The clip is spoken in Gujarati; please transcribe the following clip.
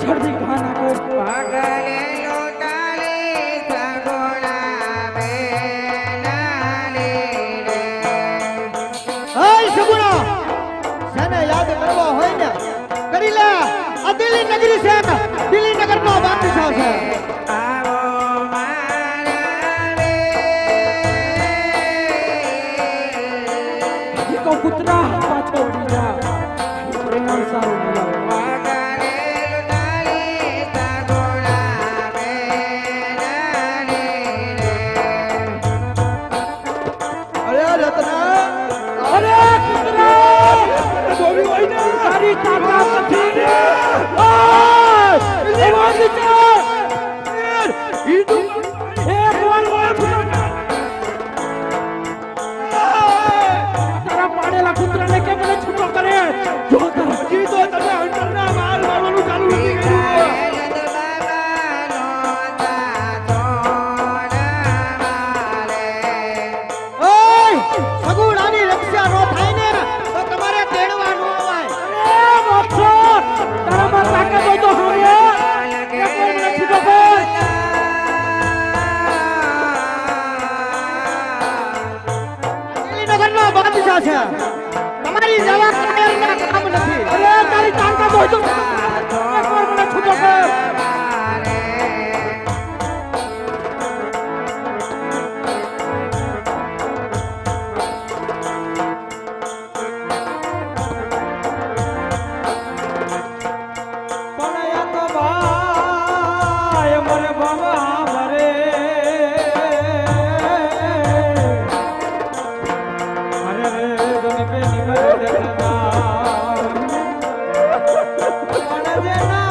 પાછળથી કાન આપો પાગલે લોટાલે સગુણા બેનાલી રે હાય સગુણા જેને યાદ કરવો હોય ને કરી લે આ દિલ્હી નગરી છે દિલ્હી નગરનો બાદશાહ છે આવો મારા રે ઈકો કૂતરા પાછો વળી જા પ્રેમ સારું મળ્યો પાગલે લોટાલે સગુણા બેનાલી રે અરે રત્ના અરે કૂતરા બોલી હોય ને તારી તાકાત નથી રે ઓય એવા વિચાર ઈ તો એ બોલ બોલ તારા પાડેલા કૂતરાને કેમ મને છૂટો કરે જો તારા હજી તો તમે અંદરના માલ મારવાનું ચાલુ નથી કર્યું ઓય સગુણાની રક્ષા નો થાય ને તો તમારે તેડવા નો અવાય અરે મોક્ષો તારામાં તાકાત હોય તો હવે એ કોણ મને છૂટો કર દિલ્હી નગરનો બાદશાહ છે તમારી જવા કાયરના કામ નથી અરે તારી તાકાત હોય તો એ કોણ મને છૂટો કર પણ તો ભાઈ મને બાબા મરે અરે રે ગમે નિમર દેખના પણ જેના